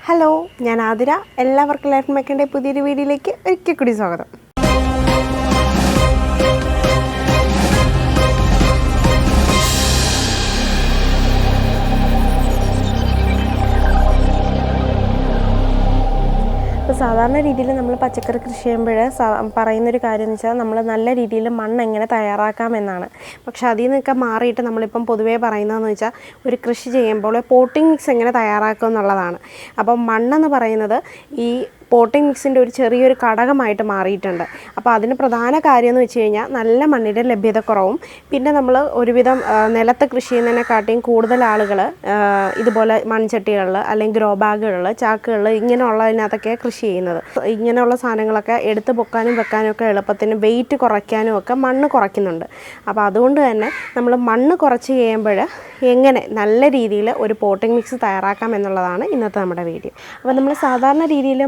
Hello, ഞാൻ ആതിര. എല്ലാവർക്കും life മേക്കിൻ്റെ പുതിയൊരു വീഡിയോയിലേക്ക് ഒരിക്കൽ കൂടി സ്വാഗതം. ഇപ്പോൾ സാധാരണ രീതിയിൽ നമ്മൾ പച്ചക്കറി കൃഷി ചെയ്യുമ്പോൾ പറയുന്നൊരു കാര്യം എന്ന് വെച്ചാൽ നമ്മൾ നല്ല രീതിയിൽ മണ്ണ് എങ്ങനെ തയ്യാറാക്കാമെന്നാണ്. പക്ഷേ അതിൽ നിന്നൊക്കെ മാറിയിട്ട് നമ്മളിപ്പം പൊതുവേ പറയുന്നതെന്ന് വെച്ചാൽ ഒരു കൃഷി ചെയ്യുമ്പോൾ പോട്ടിംഗ് മിക്സ് എങ്ങനെ തയ്യാറാക്കുക എന്നുള്ളതാണ്. അപ്പം മണ്ണെന്ന് പറയുന്നത് ഈ പോട്ടിംഗ് മിക്സിൻ്റെ ഒരു ചെറിയൊരു ഘടകമായിട്ട് മാറിയിട്ടുണ്ട്. അപ്പോൾ അതിന് പ്രധാന കാര്യം എന്ന് വെച്ച് കഴിഞ്ഞാൽ നല്ല മണ്ണിൻ്റെ ലഭ്യതക്കുറവും, പിന്നെ നമ്മൾ ഒരുവിധം നിലത്ത് കൃഷി ചെയ്യുന്നതിനെക്കാട്ടിയും കൂടുതൽ ആളുകൾ ഇതുപോലെ മൺചട്ടികളിൽ അല്ലെങ്കിൽ ഗ്രോ ബാഗുകളിൽ, ചാക്കുകളിൽ ഇങ്ങനെയുള്ളതിനകത്തൊക്കെ കൃഷി ചെയ്യുന്നത്. ഇങ്ങനെയുള്ള സാധനങ്ങളൊക്കെ എടുത്ത് പൊക്കാനും വെക്കാനും ഒക്കെ എളുപ്പത്തിന് വെയിറ്റ് കുറയ്ക്കാനും ഒക്കെ മണ്ണ് കുറയ്ക്കുന്നുണ്ട്. അപ്പോൾ അതുകൊണ്ട് തന്നെ നമ്മൾ മണ്ണ് കുറച്ച് ചെയ്യുമ്പോൾ എങ്ങനെ നല്ല രീതിയിൽ ഒരു പോട്ടിംഗ് മിക്സ് തയ്യാറാക്കാം എന്നുള്ളതാണ് ഇന്നത്തെ നമ്മുടെ വീഡിയോ. അപ്പോൾ നമ്മൾ സാധാരണ രീതിയിൽ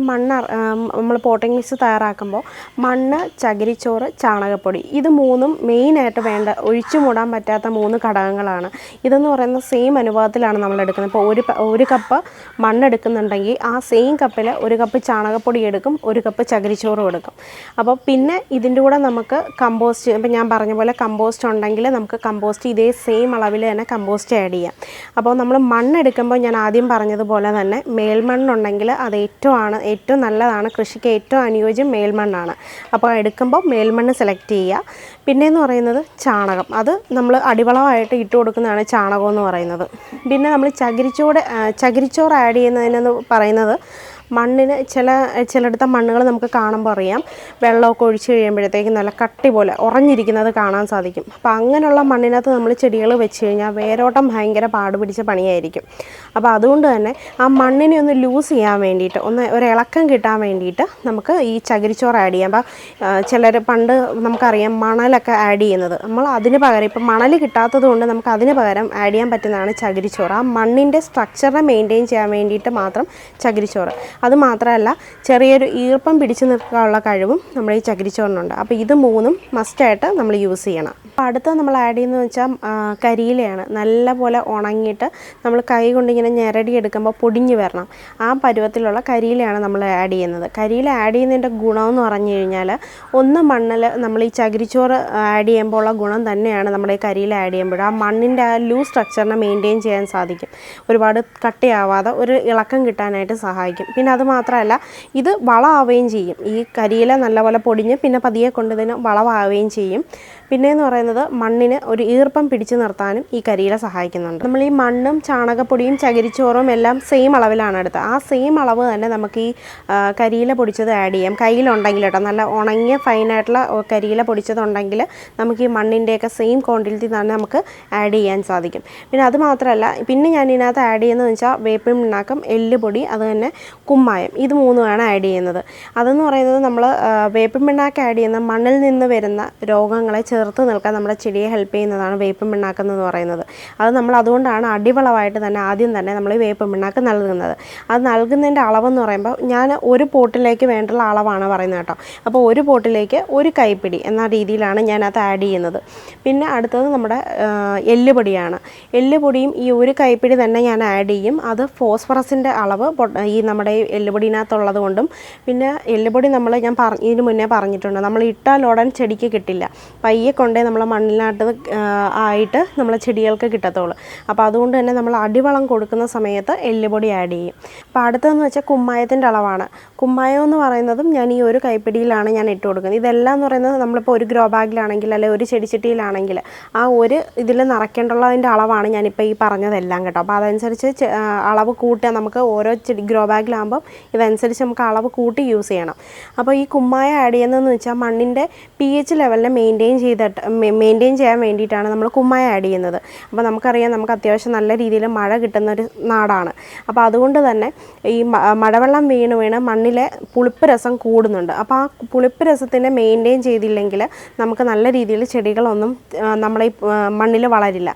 നമ്മൾ പോട്ടിംഗ് മിക്സ് തയ്യാറാക്കുമ്പോൾ മണ്ണ്, ചകിരിച്ചോറ്, ചാണകപ്പൊടി, ഇത് മൂന്നും മെയിനായിട്ട് വേണ്ട ഒഴിച്ചു മൂടാൻ പറ്റാത്ത 3 ഘടകങ്ങളാണ്. ഇതെന്ന് പറയുന്നത് സെയിം അനുപാതത്തിലാണ് നമ്മൾ എടുക്കുന്നത്. ഇപ്പോൾ ഒരു കപ്പ് മണ്ണെടുക്കുന്നുണ്ടെങ്കിൽ ആ സെയിം കപ്പിൽ 1 കപ്പ് ചാണകപ്പൊടി എടുക്കും, 1 കപ്പ് ചകിരിച്ചോറും എടുക്കും. അപ്പോൾ പിന്നെ ഇതിൻ്റെ കൂടെ നമുക്ക് കമ്പോസ്റ്റ്, ഇപ്പം ഞാൻ പറഞ്ഞ പോലെ കമ്പോസ്റ്റ് ഉണ്ടെങ്കിൽ നമുക്ക് കമ്പോസ്റ്റ് ഇതേ സെയിം അളവിൽ തന്നെ കമ്പോസ്റ്റ് ആഡ് ചെയ്യാം. അപ്പോൾ നമ്മൾ മണ്ണെടുക്കുമ്പോൾ ഞാൻ ആദ്യം പറഞ്ഞതുപോലെ തന്നെ മേൽമണ്ണുണ്ടെങ്കിൽ അത് ഏറ്റവും നല്ലതാണ്. കൃഷിക്ക് ഏറ്റവും അനുയോജ്യം മേൽമണ്ണാണ്. അപ്പോൾ എടുക്കുമ്പോൾ മേൽമണ്ണ് സെലക്ട് ചെയ്യുക. പിന്നെയെന്ന് പറയുന്നത് ചാണകം, അത് നമ്മൾ അടിവളമായിട്ട് ഇട്ട് കൊടുക്കുന്നതാണ് ചാണകം എന്ന് പറയുന്നത്. പിന്നെ നമ്മൾ ചകിരിച്ചോറ് ആഡ് ചെയ്യുന്നതിനെന്ന് പറയുന്നത് മണ്ണിന് ചിലയിടത്തെ മണ്ണുകൾ നമുക്ക് കാണുമ്പോൾ അറിയാം, വെള്ളമൊക്കെ ഒഴിച്ച് കഴിയുമ്പോഴത്തേക്കും നല്ല കട്ടി പോലെ ഉറഞ്ഞിരിക്കുന്നത് കാണാൻ സാധിക്കും. അപ്പോൾ അങ്ങനെയുള്ള മണ്ണിനകത്ത് നമ്മൾ ചെടികൾ വെച്ച് കഴിഞ്ഞാൽ വേരോട്ടം ഭയങ്കര പാടുപിടിച്ച പണിയായിരിക്കും. അപ്പോൾ അതുകൊണ്ട് തന്നെ ആ മണ്ണിനെ ഒന്ന് ലൂസ് ചെയ്യാൻ വേണ്ടിയിട്ട്, ഒരു ഇളക്കം കിട്ടാൻ വേണ്ടിയിട്ട് നമുക്ക് ഈ ചകിരിച്ചോറ് ആഡ് ചെയ്യാം. അപ്പോൾ ചിലർ പണ്ട് നമുക്കറിയാം മണലൊക്കെ ആഡ് ചെയ്യുന്നത്, നമ്മൾ അതിന് പകരം ഇപ്പം മണൽ കിട്ടാത്തത് കൊണ്ട് നമുക്ക് അതിന് പകരം ആഡ് ചെയ്യാൻ പറ്റുന്നതാണ് ചകിരിച്ചോറ്. ആ മണ്ണിൻ്റെ സ്ട്രക്ചറിനെ മെയിൻറ്റെയിൻ ചെയ്യാൻ വേണ്ടിയിട്ട് മാത്രം ചകിരിച്ചോറ്. അത് മാത്രമല്ല, ചെറിയൊരു ഈർപ്പം പിടിച്ചു നിൽക്കാനുള്ള കഴിവും നമ്മൾ ഈ ചകിരിച്ചോറിനുണ്ട്. അപ്പോൾ ഇത് 3ഉം മസ്റ്റായിട്ട് നമ്മൾ യൂസ് ചെയ്യണം. അപ്പോൾ അടുത്ത നമ്മൾ ആഡ് ചെയ്യുന്നത് വെച്ചാൽ കരിയിലയാണ്. നല്ലപോലെ ഉണങ്ങിയിട്ട് നമ്മൾ കൈ കൊണ്ടിങ്ങനെ ഞെരടി എടുക്കുമ്പോൾ പൊടിഞ്ഞു വരണം. ആ പരുവത്തിലുള്ള കരിയിലയാണ് നമ്മൾ ആഡ് ചെയ്യുന്നത്. കരിയില ആഡ് ചെയ്യുന്നതിൻ്റെ ഗുണമെന്ന് പറഞ്ഞു കഴിഞ്ഞാൽ, മണ്ണിൽ നമ്മൾ ഈ ചകിരിച്ചോറ് ആഡ് ചെയ്യുമ്പോൾ ഉള്ള ഗുണം തന്നെയാണ് നമ്മുടെ ഈ കരിയില ആഡ് ചെയ്യുമ്പോൾ ആ മണ്ണിൻ്റെ ആ ലൂസ് സ്ട്രക്ചറിനെ മെയിൻറ്റെയിൻ ചെയ്യാൻ സാധിക്കും. ഒരുപാട് കട്ടിയാവാതെ ഒരു ഇളക്കം കിട്ടാനായിട്ട് സഹായിക്കും. പിന്നെ അത് മാത്രമല്ല, ഇത് വളമാവുകയും ചെയ്യും. ഈ കരിയില നല്ലപോലെ പൊടിഞ്ഞ് പിന്നെ പതിയെ കൊണ്ടതിന് വളമാവുകയും ചെയ്യും. പിന്നെയെന്ന് പറയുന്നത് മണ്ണിന് ഒരു ഈർപ്പം പിടിച്ചു നിർത്താനും ഈ കരിയില സഹായിക്കുന്നുണ്ട്. നമ്മൾ ഈ മണ്ണും ചാണകപ്പൊടിയും ചകിരിച്ചോറും എല്ലാം സെയിം അളവിലാണ് എടുത്തത്. ആ സെയിം അളവ് തന്നെ നമുക്ക് ഈ കരിയില പൊടിച്ചത് ആഡ് ചെയ്യാം. കയ്യിലുണ്ടെങ്കിൽ കേട്ടോ, നല്ല ഉണങ്ങിയ ഫൈനായിട്ടുള്ള കരിയില പൊടിച്ചതുണ്ടെങ്കിൽ നമുക്ക് ഈ മണ്ണിൻ്റെയൊക്കെ സെയിം ക്വാണ്ടിറ്റി തന്നെ നമുക്ക് ആഡ് ചെയ്യാൻ സാധിക്കും. പിന്നെ അത് മാത്രമല്ല, പിന്നെ ഞാൻ ഇതിനകത്ത് ആഡ് ചെയ്യുന്നതെന്ന് വെച്ചാൽ വേപ്പിൻ പിണ്ണാക്കും, എല്ലുപൊടി, അത് തന്നെ കുമ്മായം, ഇത് 3ഉമാണ് ആഡ് ചെയ്യുന്നത്. അതെന്ന് പറയുന്നത് നമ്മൾ വേപ്പിൻ പിണ്ണാക്ക് ആഡ് ചെയ്യുന്ന മണ്ണിൽ നിന്ന് വരുന്ന രോഗങ്ങളെ ചേർത്ത് നിൽക്കാൻ നമ്മുടെ ചെടിയെ ഹെൽപ്പ് ചെയ്യുന്നതാണ് വേപ്പിൻ പിണ്ണാക്കെന്ന് പറയുന്നത്. അത് നമ്മൾ അതുകൊണ്ടാണ് അടിവളമായിട്ട് തന്നെ ആദ്യം തന്നെ നമ്മൾ വേപ്പിൻ പിണ്ണാക്ക് നൽകുന്നത്. അത് നൽകുന്നതിൻ്റെ അളവെന്ന് പറയുമ്പോൾ ഞാൻ ഒരു പോട്ടിലേക്ക് വേണ്ടുള്ള അളവാണ് പറയുന്നത് കേട്ടോ. അപ്പോൾ ഒരു പോട്ടിലേക്ക് 1 കൈപ്പിടി എന്ന രീതിയിലാണ് ഞാനത് ആഡ് ചെയ്യുന്നത്. പിന്നെ അടുത്തത് നമ്മുടെ എല്ലുപൊടിയാണ്. എല്ലുപൊടിയും ഈ 1 കൈപ്പിടി തന്നെ ഞാൻ ആഡ് ചെയ്യും. അത് ഫോസ്ഫറസിൻ്റെ അളവ് ഈ നമ്മുടെ എല്ലുപൊടിനകത്തുള്ളത് കൊണ്ടും, പിന്നെ എല്ലുപൊടി ഞാൻ ഇതിന് മുന്നേ പറഞ്ഞിട്ടുണ്ട്, നമ്മൾ ഇട്ടാൽ ഉടൻ ചെടിക്ക് കിട്ടില്ല, പയ്യെ കൊണ്ടേ നമ്മൾ മണ്ണിനകത്ത് ആയിട്ട് നമ്മളെ ചെടികൾക്ക് കിട്ടത്തുള്ളൂ. അപ്പോൾ അതുകൊണ്ട് തന്നെ നമ്മൾ അടിവളം കൊടുക്കുന്ന സമയത്ത് എല്ലുപൊടി ആഡ് ചെയ്യും. അപ്പോൾ അടുത്തതെന്ന് വെച്ചാൽ കുമ്മായത്തിൻ്റെ അളവാണ്. കുമ്മായം എന്ന് പറയുന്നതും ഞാൻ ഈ 1 കൈപ്പിടിയിലാണ് ഞാൻ ഇട്ട് കൊടുക്കുന്നത്. ഇതെല്ലാം എന്ന് പറയുന്നത് നമ്മളിപ്പോൾ ഒരു ഗ്രോ ബാഗിലാണെങ്കിൽ അല്ലെങ്കിൽ ഒരു ചെടിച്ചട്ടിയിലാണെങ്കിൽ ആ ഒരു ഇതിൽ നിറയ്ക്കേണ്ടുള്ളതിൻ്റെ അളവാണ് ഞാനിപ്പോൾ ഈ പറഞ്ഞതെല്ലാം കേട്ടോ. അപ്പോൾ അതനുസരിച്ച് അളവ് കൂട്ടുക. നമുക്ക് ഓരോ ഗ്രോ ബാഗിലാകുമ്പോൾ ഇതനുസരിച്ച് നമുക്ക് അളവ് കൂട്ടി യൂസ് ചെയ്യണം. അപ്പോൾ ഈ കുമ്മായം ആഡ് ചെയ്യുന്നതെന്ന് വെച്ചാൽ മണ്ണിൻ്റെ pH ലെവലിനെ മെയിൻറ്റെയിൻ ചെയ്യാൻ വേണ്ടിയിട്ടാണ് നമ്മൾ കുമ്മായം ആഡ് ചെയ്യുന്നത്. അപ്പോൾ നമുക്കറിയാം, നമുക്ക് അത്യാവശ്യം നല്ല രീതിയിൽ മഴ കിട്ടുന്നൊരു നാടാണ്. അപ്പോൾ അതുകൊണ്ട് തന്നെ ഈ മഴവെള്ളം വീണ് മണ്ണിലെ പുളിപ്പ് രസം കൂടുന്നുണ്ട്. അപ്പോൾ ആ പുളിപ്പ് രസത്തിനെ മെയിൻറ്റെയിൻ ചെയ്തില്ലെങ്കിൽ നമുക്ക് നല്ല രീതിയിൽ ചെടികളൊന്നും നമ്മളെ ഈ മണ്ണിൽ വളരില്ല.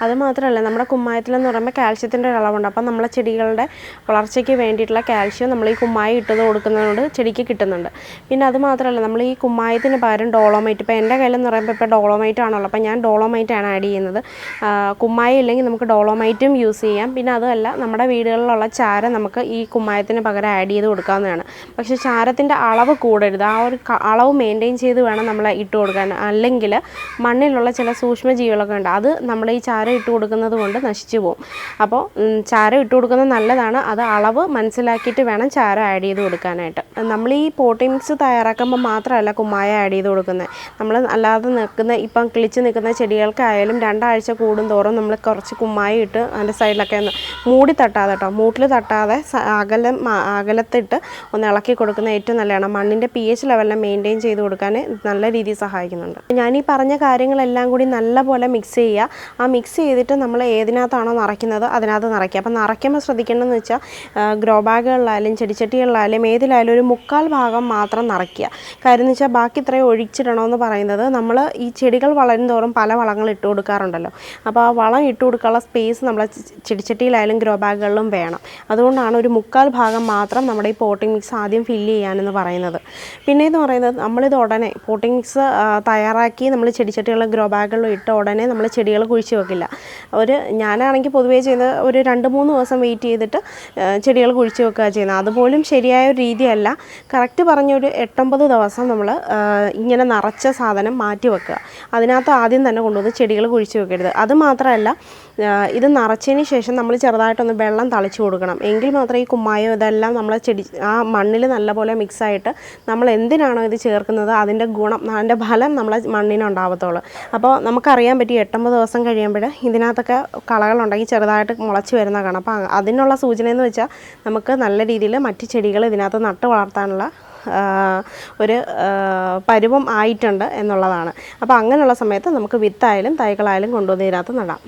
അതുമാത്രമല്ല നമ്മുടെ കുമ്മായത്തിലെന്ന് പറയുമ്പോൾ കാൽഷ്യത്തിൻ്റെ ഒരു അളവുണ്ട്. അപ്പം നമ്മളെ ചെടികളുടെ വളർച്ചയ്ക്ക് വേണ്ടിയിട്ടുള്ള കാൽഷ്യം നമ്മൾ ഈ കുമ്മായി ഇട്ടത് കൊടുക്കുന്നതുകൊണ്ട് ചെടിക്ക് കിട്ടുന്നുണ്ട്. പിന്നെ അതുമാത്രമല്ല നമ്മൾ ഈ കുമ്മായത്തിന് പകരം ഡോളോമൈറ്റ്, ഇപ്പോൾ എൻ്റെ കയ്യിലെന്ന് പറയുമ്പോൾ ഇപ്പോൾ ഡോളോമൈറ്റ് ആണല്ലോ, അപ്പോൾ ഞാൻ ഡോളോമൈറ്റാണ് ആഡ് ചെയ്യുന്നത്. കുമ്മായി ഇല്ലെങ്കിൽ നമുക്ക് ഡോളോമൈറ്റും യൂസ് ചെയ്യാം. പിന്നെ അതുമല്ല നമ്മുടെ വീടുകളിലുള്ള ചാരം നമുക്ക് ഈ കുമ്മായത്തിന് പകരം ആഡ് ചെയ്ത് കൊടുക്കാവുന്നതാണ്. പക്ഷേ ചാരത്തിൻ്റെ അളവ് കൂടരുത്, ആ ഒരു അളവ് മെയിൻറ്റെയിൻ ചെയ്ത് വേണം നമ്മൾ ഇട്ട് കൊടുക്കാൻ. അല്ലെങ്കിൽ മണ്ണിലുള്ള ചില സൂക്ഷ്മജീവികളൊക്കെ ഉണ്ട്, അത് നമ്മൾ ഈ ചാരം ഇട്ട് കൊടുക്കുന്നത് കൊണ്ട് നശിച്ചു പോകും. അപ്പോൾ ചാരം ഇട്ട് കൊടുക്കുന്നത് നല്ലതാണ്, അത് അളവ് മനസ്സിലാക്കിയിട്ട് വേണം ചാരം ആഡ് ചെയ്ത് കൊടുക്കാനായിട്ട്. നമ്മൾ ഈ പോട്ടിംഗ് മിക്സ് തയ്യാറാക്കുമ്പോൾ മാത്രമല്ല കുമ്മായ ആഡ് ചെയ്ത് കൊടുക്കുന്നത്. നമ്മൾ അല്ലാതെ നിൽക്കുന്ന ഇപ്പം കിളിച്ച് നിൽക്കുന്ന ചെടികൾക്കായാലും 2 ആഴ്ച കൂടുന്തോറും നമ്മൾ കുറച്ച് കുമ്മായ ഇട്ട് അതിൻ്റെ സൈഡിലൊക്കെ ഒന്ന് മൂടി തട്ടാതെ കേട്ടോ, മൂട്ടിൽ തട്ടാതെ അകലത്തിട്ട് ഒന്ന് ഇളക്കി കൊടുക്കുന്നത് ഏറ്റവും നല്ലതാണ്. മണ്ണിൻ്റെ pH ലെവലിനെ മെയിൻറ്റെയിൻ ചെയ്ത് കൊടുക്കാൻ നല്ല രീതിയിൽ സഹായിക്കുന്നുണ്ട്. ഞാനീ പറഞ്ഞ കാര്യങ്ങളെല്ലാം കൂടി നല്ലപോലെ മിക്സ് ചെയ്യുക. ആ മിക്സ് ചെയ്തിട്ട് നമ്മൾ ഏതിനകത്താണോ നിറയ്ക്കുന്നത് അതിനകത്ത് നിറയ്ക്കുക. അപ്പോൾ നിറയ്ക്കുമ്പോൾ ശ്രദ്ധിക്കേണ്ടതെന്ന് വെച്ചാൽ ഗ്രോ ബാഗുകളിലായാലും ചെടിച്ചട്ടികളിലായാലും ഏതിലായാലും ഒരു 1/4 ഭാഗം മാത്രം നിറയ്ക്കുക. കാര്യം എന്ന് വെച്ചാൽ ബാക്കി ഇത്രയും ഒഴിച്ചിടണമെന്ന് പറയുന്നത് നമ്മൾ ഈ ചെടികൾ വളരുന്തോറും പല വളങ്ങൾ ഇട്ട് കൊടുക്കാറുണ്ടല്ലോ. അപ്പോൾ ആ വളം ഇട്ട് കൊടുക്കാനുള്ള സ്പേസ് നമ്മളെ ചെടിച്ചട്ടിയിലായാലും ഗ്രോ ബാഗുകളിലും വേണം. അതുകൊണ്ടാണ് ഒരു 1/4 ഭാഗം മാത്രം നമ്മുടെ ഈ പോട്ടിംഗ് മിക്സ് ആദ്യം ഫില്ല് ചെയ്യാനെന്ന് പറയുന്നത്. പിന്നെ എന്ന് പറയുന്നത് നമ്മളിത് ഉടനെ പോട്ടിംഗ് മിക്സ് തയ്യാറാക്കി നമ്മൾ ചെടിച്ചട്ടികളിലും ഗ്രോ ബാഗുകളിലും ഇട്ട ഉടനെ നമ്മൾ ചെടികൾ കുഴിച്ച് വെക്കില്ല. ഞാനാണെങ്കിൽ പൊതുവേ ചെയ്യുന്നത് ഒരു 2-3 ദിവസം വെയിറ്റ് ചെയ്തിട്ട് ചെടികൾ കുഴിച്ച് വെക്കുക ചെയ്യുന്നത്. അതുപോലും ശരിയായ ഒരു രീതിയല്ല. കറക്റ്റ് പറഞ്ഞൊരു 8-9 ദിവസം നമ്മൾ ഇങ്ങനെ നിറച്ച സാധനം മാറ്റി വെക്കുക. അതിനകത്ത് ആദ്യം തന്നെ കൊണ്ടുവന്ന് ചെടികൾ കുഴിച്ച് വെക്കരുത്. അതുമാത്രമല്ല ഇത് നിറച്ചതിന് ശേഷം നമ്മൾ ചെറുതായിട്ടൊന്ന് വെള്ളം തളിച്ച് കൊടുക്കണം. എങ്കിൽ മാത്രമേ ഈ കുമ്മായോ ഇതെല്ലാം നമ്മളെ ആ മണ്ണിൽ നല്ലപോലെ മിക്സായിട്ട് നമ്മൾ എന്തിനാണോ ഇത് ചേർക്കുന്നത് അതിൻ്റെ ഗുണം, അതിൻ്റെ ഫലം നമ്മളെ മണ്ണിനുണ്ടാവത്തുള്ളൂ. അപ്പോൾ നമുക്കറിയാൻ പറ്റി 8-9 ദിവസം കഴിയുമ്പോൾ ഇതിനകത്തൊക്കെ കളകളുണ്ടെങ്കിൽ ചെറുതായിട്ട് മുളച്ച് വരുന്ന കാണാം. അപ്പോൾ അതിനുള്ള സൂചനയെന്ന് വെച്ചാൽ നമുക്ക് നല്ല രീതിയിൽ മറ്റ് ചെടികൾ ഇതിനകത്ത് നട്ട് വളർത്താനുള്ള ഒരു പരുവം ആയിട്ടുണ്ട് എന്നുള്ളതാണ്. അപ്പോൾ അങ്ങനെയുള്ള സമയത്ത് നമുക്ക് വിത്തായാലും തൈകളായാലും കൊണ്ടുവന്ന് ഇതിനകത്ത് നടാം.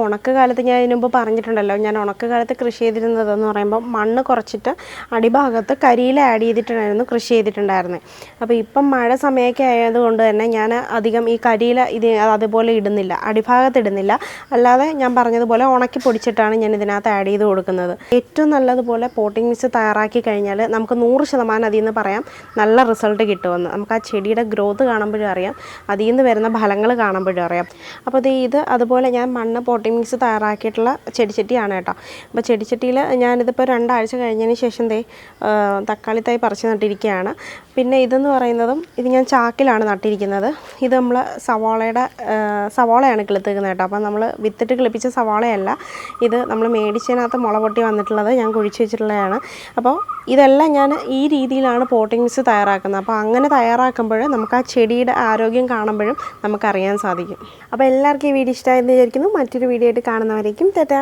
ഉണക്ക് കാലത്ത് ഞാൻ ഇതിനു മുമ്പ് പറഞ്ഞിട്ടുണ്ടല്ലോ, ഞാൻ ഉണക്ക് കാലത്ത് കൃഷി ചെയ്തിരുന്നതെന്ന് പറയുമ്പോൾ മണ്ണ് കുറച്ചിട്ട് അടിഭാഗത്ത് കരിയില ആഡ് ചെയ്തിട്ടായിരുന്നു കൃഷി ചെയ്തിട്ടുണ്ടായിരുന്നത്. അപ്പോൾ ഇപ്പം മഴ സമയമൊക്കെ ആയതുകൊണ്ട് തന്നെ ഞാൻ അധികം ഈ കരിയില അതുപോലെ ഇടുന്നില്ല, അടിഭാഗത്ത് ഇടുന്നില്ല. അല്ലാതെ ഞാൻ പറഞ്ഞതുപോലെ ഉണക്കി പൊടിച്ചിട്ടാണ് ഞാൻ ഇതിനകത്ത് ആഡ് ചെയ്ത് കൊടുക്കുന്നത്. ഏറ്റവും നല്ലതുപോലെ പോട്ടിംഗ് മിക്സ് തയ്യാറാക്കി കഴിഞ്ഞാൽ നമുക്ക് 100% അതിൽ നിന്ന് പറയാം നല്ല റിസൾട്ട് കിട്ടുമെന്ന്. നമുക്ക് ആ ചെടിയുടെ ഗ്രോത്ത് കാണുമ്പോഴും അറിയാം, അതിൽ നിന്ന് വരുന്ന ഫലങ്ങൾ കാണുമ്പോഴും അറിയാം. അപ്പോൾ ഇത് അതുപോലെ ഞാൻ മണ്ണ് പോട്ടിംഗ് മിക്സ് തയ്യാറാക്കിയിട്ടുള്ള ചെടിച്ചട്ടിയാണ് കേട്ടോ. അപ്പോൾ ചെടിച്ചട്ടിയിൽ ഞാനിതിപ്പോൾ 2 ആഴ്ച കഴിഞ്ഞതിന് ശേഷം തക്കാളി തൈ പറിച്ച് നട്ടിരിക്കുകയാണ്. പിന്നെ ഇതെന്ന് പറയുന്നതും ഇത് ഞാൻ ചാക്കിലാണ് നട്ടിരിക്കുന്നത്. ഇത് നമ്മൾ സവാളയാണ് കിളുത്തുന്നത് കേട്ടോ. അപ്പോൾ നമ്മൾ വിത്തിട്ട് കിളിപ്പിച്ച സവാളയല്ല, ഇത് നമ്മൾ മേടിച്ചതിനകത്ത് മുള പൊട്ടി വന്നിട്ടുള്ളത് ഞാൻ കുഴിച്ച് വെച്ചിട്ടുള്ളതാണ്. അപ്പോൾ ഇതെല്ലാം ഞാൻ ഈ രീതിയിലാണ് പോട്ടിംഗ് മിക്സ് തയ്യാറാക്കുന്നത്. അപ്പോൾ അങ്ങനെ തയ്യാറാക്കുമ്പോൾ നമുക്ക് ആ ചെടിയുടെ ആരോഗ്യം കാണുമ്പോഴും നമുക്കറിയാൻ സാധിക്കും. അപ്പോൾ എല്ലാവർക്കും ഈ വീഡിയോ ഇഷ്ടമായെന്ന് വിചാരിക്കുന്നു. മറ്റൊരു വീഡിയോ ആയിട്ട് കാണുന്നവരേക്കും ടാറ്റാ.